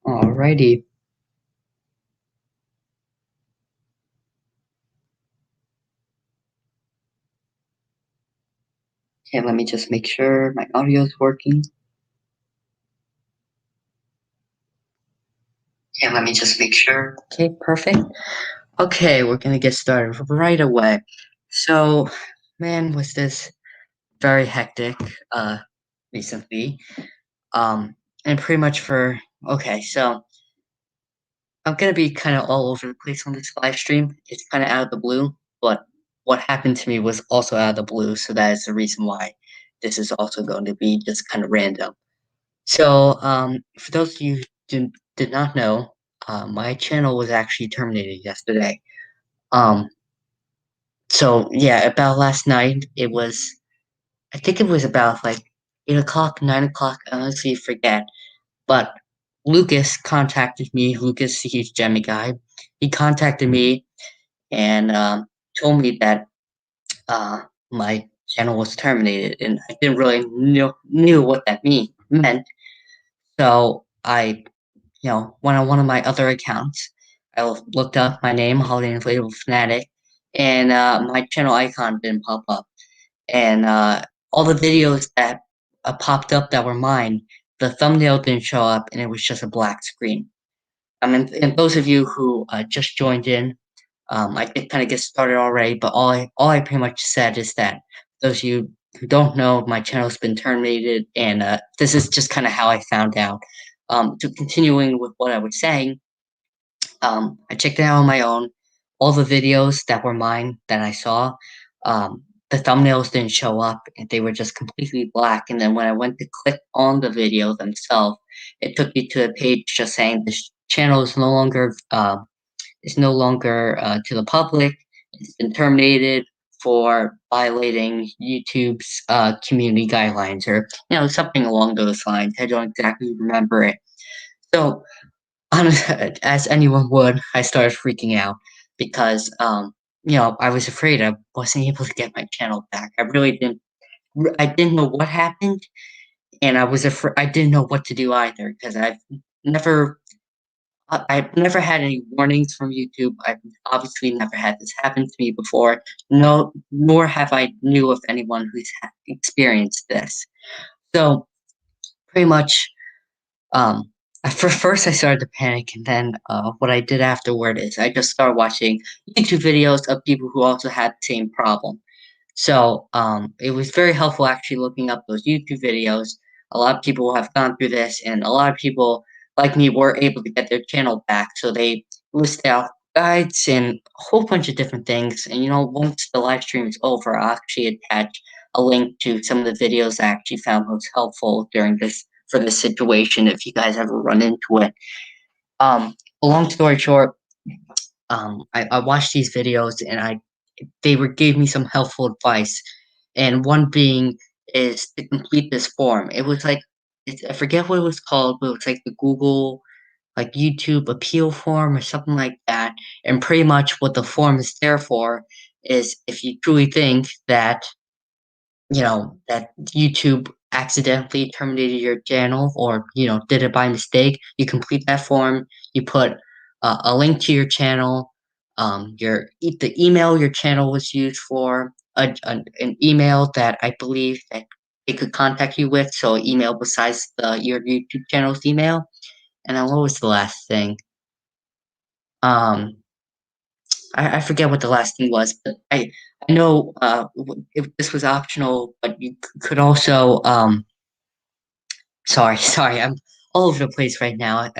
Alrighty. Okay, let me just make sure my audio is working. Okay, let me just make sure. Okay, perfect. Okay, we're gonna get started right away. So, man, was this very hectic recently. And pretty much so I'm gonna be kind of all over the place on this live stream. It's kind of out of the blue, but what happened to me was also out of the blue, so that is the reason why this is also going to be just kind of random. So, for those of you who did not know, my channel was actually terminated yesterday. Um, so yeah, about last night, I think it was about like 8 o'clock, 9 o'clock, I honestly forget. But Lucas contacted me. Lucas, he's Gemmy guy. He contacted me and told me that uh, my channel was terminated, and I didn't really knew what that meant. So I went on one of my other accounts. I looked up my name, Holiday Inflatable Fanatic, and my channel icon didn't pop up. And all the videos that popped up that were mine, the thumbnail didn't show up, and it was just a black screen. And those of you who just joined in, I did kind of get started already, but all I pretty much said is that those of you who don't know, my channel's been terminated, and this is just kind of how I found out. To continuing with what I was saying, I checked it out on my own. All the videos that were mine that I saw, the thumbnails didn't show up, and they were just completely black. And then when I went to click on the video themselves, it took me to a page just saying this channel is no longer to the public. It's been terminated for violating YouTube's community guidelines, or something along those lines. I don't exactly remember it. So, as anyone would, I started freaking out because I was afraid I wasn't able to get my channel back. I didn't know what happened, and I didn't know what to do either because never I've never had any warnings from YouTube. I've obviously never had this happen to me before. No, nor have I knew of anyone who's experienced this. So pretty much, um, for first I started to panic, and then what I did afterward is I just started watching YouTube videos of people who also had the same problem. So it was very helpful actually looking up those YouTube videos. A lot of people have gone through this, and a lot of people like me were able to get their channel back. So they list out guides and a whole bunch of different things. And once the live stream is over, I'll actually attach a link to some of the videos I actually found most helpful during this situation if you guys ever run into it. Long story short, I watched these videos and they gave me some helpful advice, and one being is to complete this form. It was like I forget what it was called, but it was like the Google like YouTube appeal form or something like that. And pretty much what the form is there for is if you truly think that that YouTube accidentally terminated your channel or did it by mistake, you complete that form. You put a link to your channel, the email your channel was used for, an email that I believe that they could contact you with, so email besides your YouTube channel's email. And then what was the last thing? Um, I forget what the last thing was, but I know if this was optional, but you could also sorry, I'm all over the place right now.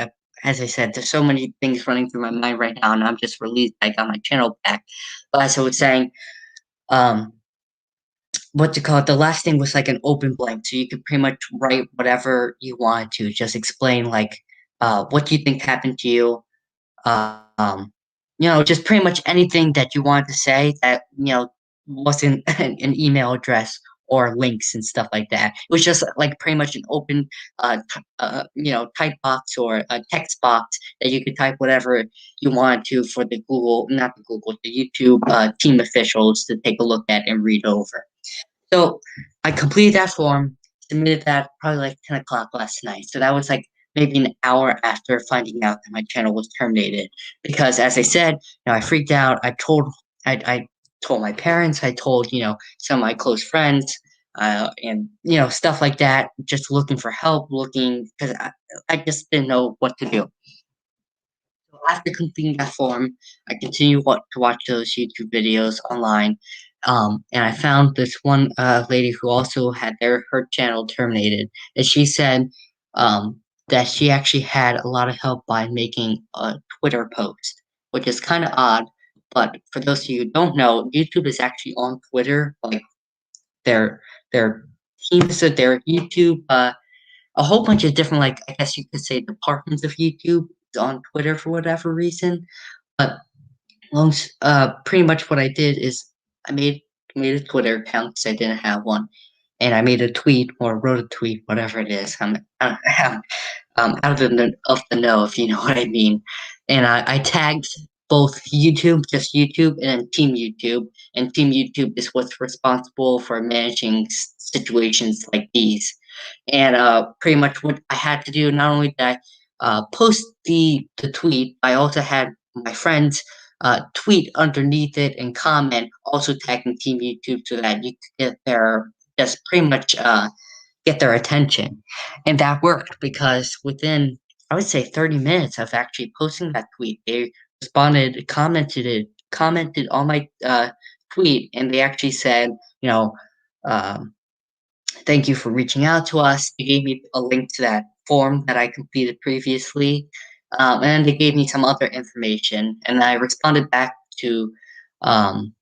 As I said, there's so many things running through my mind right now, and I'm just relieved I got my channel back. But as I was saying, um, what to call it? The last thing was like an open blank, so you could pretty much write whatever you wanted to. Just explain like what you think happened to you. Um, just pretty much anything that you wanted to say that wasn't an email address or links and stuff like that. It was just like pretty much an open, type box or a text box that you could type whatever you wanted to for the YouTube team officials to take a look at and read over. So I completed that form, submitted that probably like 10 o'clock last night. So that was like maybe an hour after finding out that my channel was terminated. Because as I said, I freaked out. I told my parents. I told some of my close friends, and stuff like that. Just looking for help, looking because I just didn't know what to do. So after completing that form, I continued to watch those YouTube videos online, and I found this one lady who also had her channel terminated, and she said that she actually had a lot of help by making a Twitter post, which is kind of odd. But for those of you who don't know, YouTube is actually on Twitter, like their their teams of their YouTube, a whole bunch of different, like I guess you could say, departments of YouTube is on Twitter for whatever reason. But pretty much what I did is I made a Twitter account because I didn't have one, and I made a tweet or wrote a tweet, whatever it is. I'm out of the know, if you know what I mean. And I tagged both YouTube, just YouTube, and Team YouTube. And Team YouTube is what's responsible for managing situations like these. And pretty much what I had to do, not only did I post the tweet, I also had my friends tweet underneath it and comment, also tagging Team YouTube so that you could get their just pretty much get their attention. And that worked because within, I would say, 30 minutes of actually posting that tweet, they responded, commented on my tweet, and they actually said, you know, um, thank you for reaching out to us. They gave me a link to that form that I completed previously, and they gave me some other information, and I responded back to um,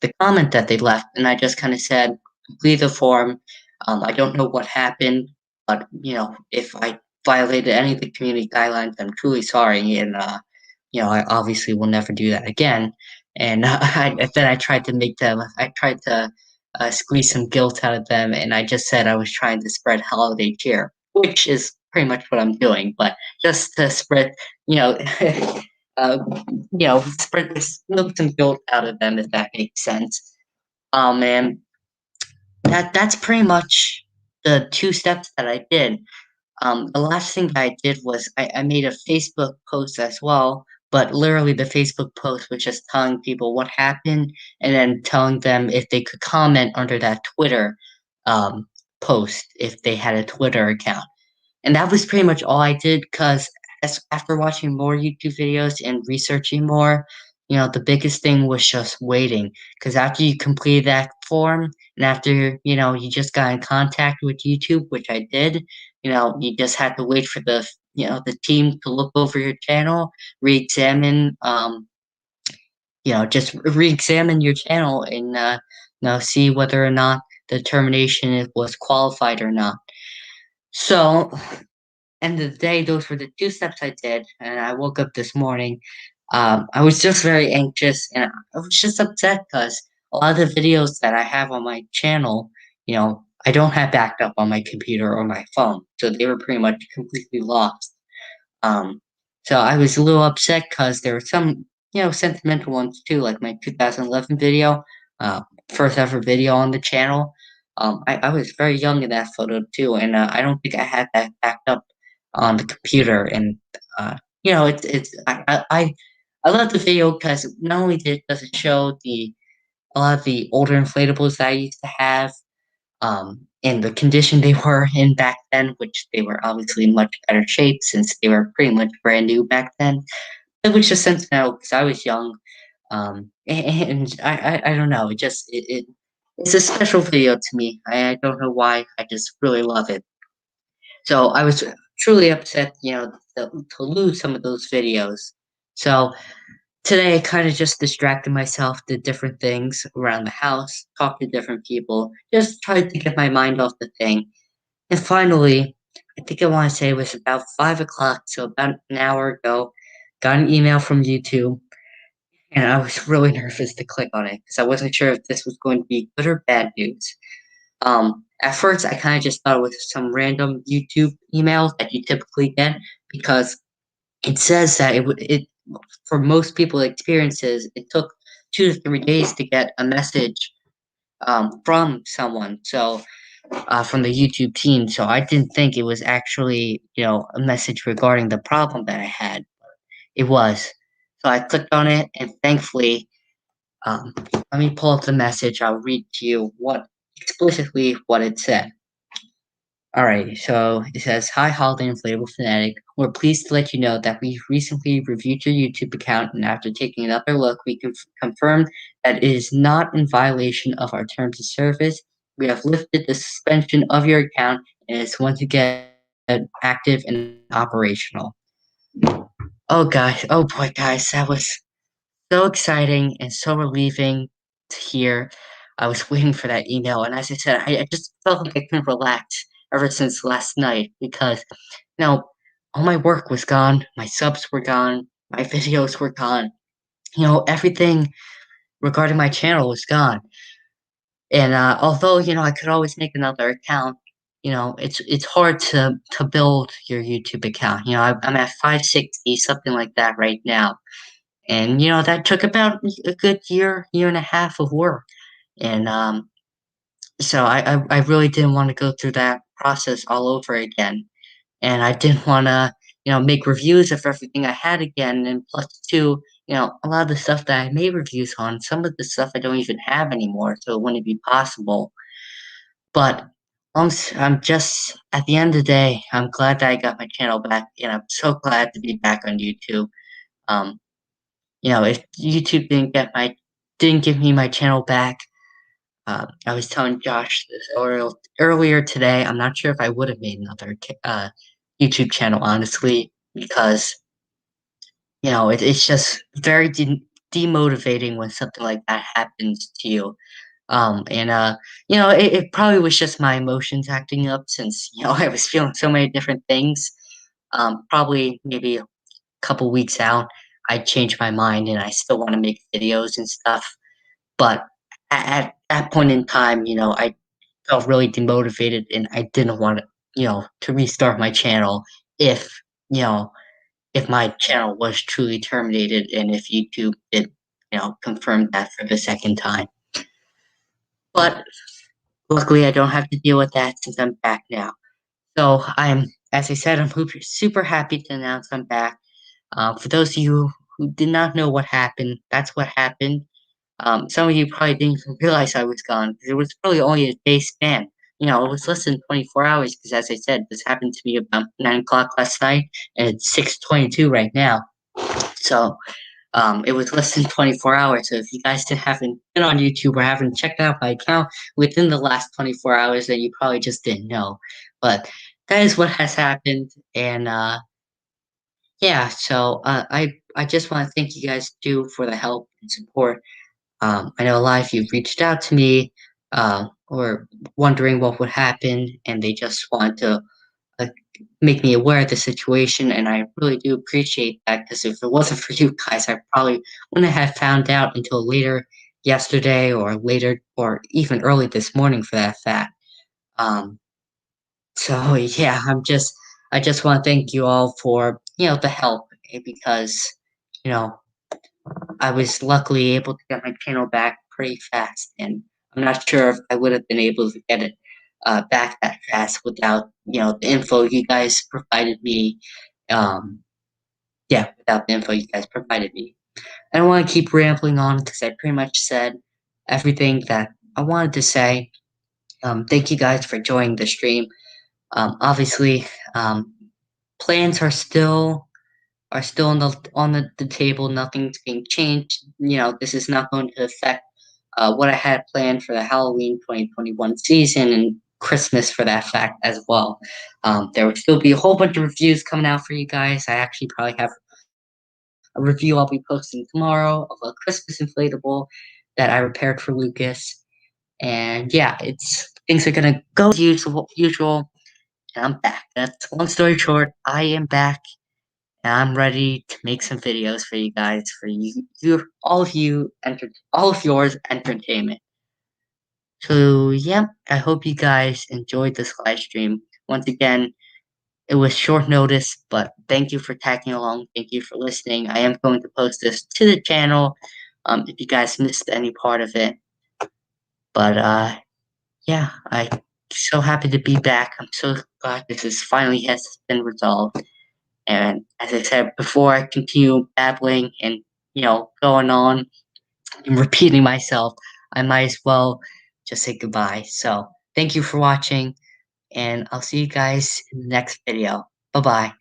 the comment that they left, and I just kind of said, complete the form. I don't know what happened, but if I violated any of the community guidelines, I'm truly sorry, and I obviously will never do that again. And then I tried to squeeze some guilt out of them, and I just said I was trying to spread holiday cheer, which is pretty much what I'm doing, but just to spread, you know, uh, smoke some guilt out of them, if that makes sense. And that's pretty much the two steps that I did. The last thing that I did was I made a Facebook post as well, but literally the Facebook post was just telling people what happened and then telling them if they could comment under that Twitter um, post if they had a Twitter account. And that was pretty much all I did because after watching more YouTube videos and researching more, the biggest thing was just waiting. Because after you completed that form and after, you just got in contact with YouTube, which I did, you just had to wait for the team to look over your channel, re-examine, just re-examine your channel and, see whether or not the termination was qualified or not. So end of the day, those were the two steps I did, and I woke up this morning. I was just very anxious, and I was just upset because a lot of the videos that I have on my channel, I don't have backed up on my computer or my phone, so they were pretty much completely lost. Um, so I was a little upset because there were some, sentimental ones too, like my 2011 video, uh, first ever video on the channel. I was very young in that photo too, and I don't think I had that backed up on the computer. And it's I love the video because not only does it show a lot of the older inflatables that I used to have, in the condition they were in back then, which they were obviously in much better shape since they were pretty much brand new back then. It was just sentimental because I was young, and I don't know, it's a special video to me. I don't know why, I just really love it. So I was truly upset, to lose some of those videos. So today I kind of just distracted myself, did different things around the house, talked to different people, just tried to get my mind off the thing. And finally, I think I want to say it was about 5 o'clock, so about an hour ago, got an email from YouTube, and I was really nervous to click on it because I wasn't sure if this was going to be good or bad news. At first, I kind of just thought it was some random YouTube email that you typically get because it says that it for most people experiences it took 2 to 3 days to get a message from someone. So from the YouTube team, so I didn't think it was actually, a message regarding the problem that I had. It was. So I clicked on it, and thankfully, let me pull up the message. I'll read to you explicitly what it said. Alright, so it says, "Hi, Holiday Inflatable Fanatic. We're pleased to let you know that we recently reviewed your YouTube account, and after taking another look, we confirmed that it is not in violation of our terms of service. We have lifted the suspension of your account, and it's once again active and operational." Oh gosh, oh boy, guys, that was so exciting and so relieving to hear. I was waiting for that email, and as I said, I just felt like I couldn't relax ever since last night because, all my work was gone, my subs were gone, my videos were gone, everything regarding my channel was gone. And although I could always make another account, it's hard to build your YouTube account. I'm at 560, something like that right now. And that took about a good year and a half of work. And so I really didn't want to go through that process all over again. And I didn't want to, make reviews of everything I had again. And plus, two, a lot of the stuff that I made reviews on, some of the stuff I don't even have anymore, so it wouldn't be possible. But I'm just, at the end of the day, I'm glad that I got my channel back, and I'm so glad to be back on YouTube. Um, if YouTube didn't give me my channel back, I was telling Josh this earlier today. I'm not sure if I would have made another YouTube channel, honestly, because it's just very demotivating when something like that happens to you. And it probably was just my emotions acting up since I was feeling so many different things. Probably maybe a couple weeks out, I changed my mind and I still want to make videos and stuff. But at that point in time, I felt really demotivated and I didn't want to restart my channel if, you know, if my channel was truly terminated and if YouTube did, confirm that for the second time. But luckily, I don't have to deal with that since I'm back now. So as I said, I'm super happy to announce I'm back. For those of you who did not know what happened, that's what happened. Some of you probably didn't even realize I was gone because it was really only a day span. It was less than 24 hours because, as I said, this happened to me about 9 o'clock last night, and it's 6:22 right now. So it was less than 24 hours. So if you guys haven't been on YouTube or haven't checked out my account within the last 24 hours, then you probably just didn't know. But that is what has happened, and yeah. So I just want to thank you guys too for the help and support. I know a lot of you reached out to me, or wondering what would happen, and they just want to uh, make me aware of the situation, and I really do appreciate that, because if it wasn't for you guys, I probably wouldn't have found out until later yesterday, or later, or even early this morning for that fact. Um, so yeah, I just want to thank you all for, the help, because, you know, I was luckily able to get my channel back pretty fast, and I'm not sure if I would have been able to get it back that fast without, the info you guys provided me. Um, yeah, without the info you guys provided me. I don't want to keep rambling on because I pretty much said everything that I wanted to say. Thank you guys for joining the stream. Obviously, um, plans are still on the table. Nothing's being changed. This is not going to affect what I had planned for the Halloween 2021 season and Christmas for that fact as well. There will still be a whole bunch of reviews coming out for you guys. I actually probably have a review I'll be posting tomorrow of a Christmas inflatable that I repaired for Lucas. And yeah, it's things are gonna go as usual, and I'm back. That's long story short. I am back, and I'm ready to make some videos for you guys, for all of yours entertainment. So yeah, I hope you guys enjoyed this live stream. Once again, it was short notice, but thank you for tagging along. Thank you for listening. I am going to post this to the channel, if you guys missed any part of it. But yeah, I so happy to be back. I'm so glad this is finally has been resolved. And as I said before, I continue babbling and going on and repeating myself. I might as well just say goodbye. So thank you for watching, and I'll see you guys in the next video. Bye bye.